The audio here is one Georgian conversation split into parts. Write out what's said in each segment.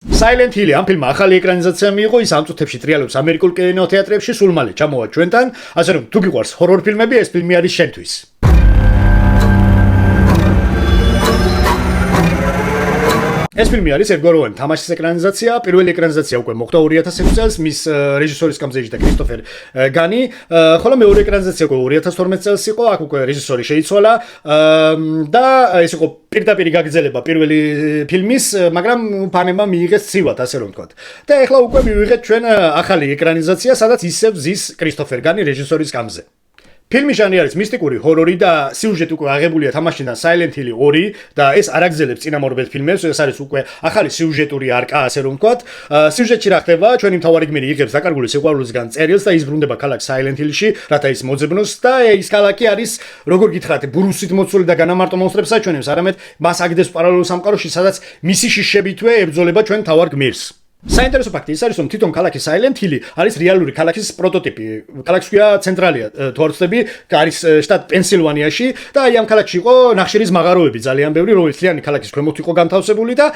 Silent Hill ამ ფილმმა ახალი ეკრანიზაცია მიიღო, ის ამ წუთებში ტრიალებს ამერიკულ კინოთეატრებში, სულ მალე ჩამოვა ჩვენთან, ასე რომ თუ გიყვარს ჰორორ ფილმები, ეს ფილმი არის შენთვის. ეს ფილმი არის ერთგვაროვანი თამაშის ეკრანიზაცია. პირველი ეკრანიზაცია უკვე მოხდა 2006 წელს, მის რეჟისორის გამზეჯდა კრისტოფერ განი, ხოლო მეორე ეკრანიზაცია უკვე 2012 წელს იყო, აქ უკვე რეჟისორი შეიცვალა და ეს იყო პირდაპირ გაგრძელება პირველი ფილმის, მაგრამ ფანებმა მიიღეს ცივად, ასე რომ ვთქვათ. და ეხლა უკვე მივიღეთ ჩვენ ახალი ეკრანიზაცია, სადაც ისევ ზის კრისტოფერ განი რეჟისორის გამზე. ფილმის ჟანრი არის მისტიკური ჰორორი და სიუჟეტი უკვე აღებულია თამაშიდან Silent Hill 2 და ეს არ აგზელებს წინამორბედ ფილმებს, ეს არის უკვე ახალი სიუჟეტური არკა, ასე რომ ვთქვათ. სიუჟეტში რა ხდება? ჩვენი მთავარი გმირი იღებს დაკარგული სიყვარულისგან წერილს და იზრუნდება ქალაქ Silent Hill-ში, რათა ის მოძებნოს და ის ქალაქი არის, როგორ გითხრათ, ბრუსით მოცული და განამარტო მონსტრებს აჩვენებს, არამედ მას აგდეს პარალელურ სამყაროში, სადაც მისი შიშებითვე ებრძოლება ჩვენ მთავარ გმირს. საინტერესო ფაქტი ის არის, რომ თვითონ ქალაქი Silent Hill არის რეალური ქალაქის პროტოტიპი. ქალაქს ქვია ცენტრალია, თუ არ ვცდები, არის შტატ პენსილვანიაში და აი ამ ქალაქში იყო ნახშირის მაღაროები ძალიან ბევრი, რომელიც მთლიანი ქალაქის ქვემოთ იყო განთავსებული და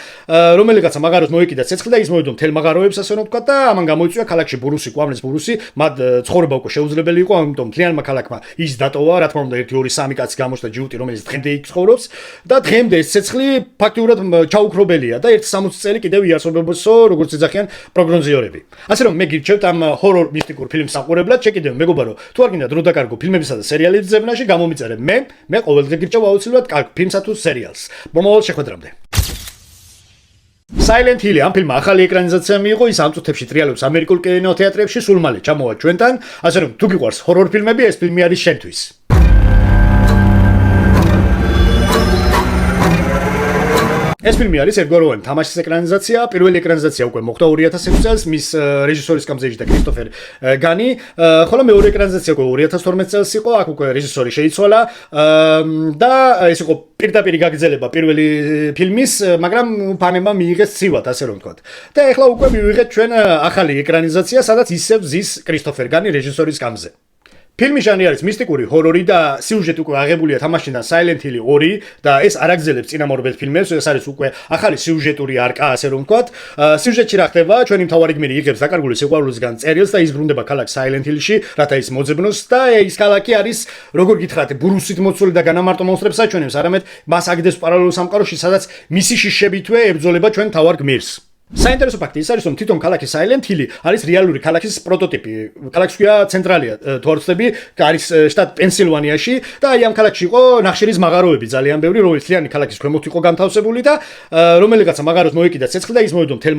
რომელიღაცა მაღაროს მოეკიდა ცეცხლი და ის მოედო მთელ მაღაროებს, ასე რომ ვთქვათ და ამან გამოიწვია ქალაქში ბურუსი, კვამლის ბურუსი, მათ ცხოვრება უკვე შეუძლებელი იყო, ამიტომ მთლიანმა ქალაქმა ის დატოვა, რა თქმა უნდა 1-2-3 კაცი გამოჩნდა ჯიუტი, რომელიც დღემდე იქ ცხოვრობს და დღემდე ეს ცეცხლი ფაქტიურად ჩაუქრობელია და 1-60 წელი კიდევ იარსებებსო, როგორც ეძახიან პროგნოზიორები. ასე რომ მე გირჩევთ ამ ჰორორ მისტიკურ ფილმს საყურებლად, შეკიდებ მეგობარო, თუ არ გინდა დრო დაკარგო ფილმებისა და სერიალების ძებნაში, გამომიწერე მე ყოველდღე გირჩევ აუცილებლად კარგ ფილმსა თუ სერიალს. მომავალ შეხვედრამდე. Silent Hill ამ ფილმმა ახალი ეკრანიზაცია მიიღო, ის ამ წუთებში ტრიალებს ამერიკულ კინოთეატრებში, სულ მალე ჩამოვა ჩვენთან, ასე რომ თუ გიყვარს ჰორორ ფილმები, ეს ფილმი არის შენთვის. ეს ფილმი არის ერთგვაროვანი თამაშის ეკრანიზაცია. პირველი ეკრანიზაცია უკვე მოხდა 2006 წელს, მის რეჟისორის გამზეჯდა კრისტოფერ განი, ხოლო მეორე ეკრანიზაცია უკვე 2012 წელს იყო, აქ უკვე რეჟისორი შეიცვალა და ეს იყო პირდაპირ გაგრძელება პირველი ფილმის, მაგრამ ფანებმა მიიღეს ცივად, ასე რომ ვთქვათ. და ეხლა უკვე მივიღეთ ჩვენ ახალი ეკრანიზაცია, სადაც ისევ ზის კრისტოფერ განი რეჟისორის გამზე. ფილმის ჟანრი არის მისტიკური ჰორორი და სიუჟეტი უკვე აღებულია თამაშიდან Silent Hill 2 და ეს არ აგზელებს წინამორბედ ფილმებს, ეს არის უკვე ახალი სიუჟეტური არკა, ასე რომ ვთქვათ. სიუჟეტში რა ხდება? ჩვენი მთავარი გმირი იღებს დაკარგული სიყვარულისგან წერილს და იზრუნდება ქალაქ Silent Hill-ში, რათა ის მოძებნოს და ის ქალაქი არის, როგორ გითხრათ, ბრუსით მოცული და განამარტო მონსტრებს აჩვენებს, არამედ მას აგდეს პარალელურ სამყაროში, სადაც მისი შიშებითვე ებრძოლება ჩვენ მთავარ გმირს. საინტერესო ფაქტი ის არის, რომ თვითონ ქალაქი Silent Hill არის რეალური ქალაქის პროტოტიპი. ქალაქს ქვია ცენტრალია, თუ არ ვცდები, არის შტატ პენსილვანიაში და აი ამ ქალაქში იყო ნახშირის მაღაროები ძალიან ბევრი, რომელიც მთლიანი ქალაქის ქვემოთ იყო განთავსებული და რომელიღაცა მაღაროს მოეკიდა ცეცხლი და ის მოედო მთელ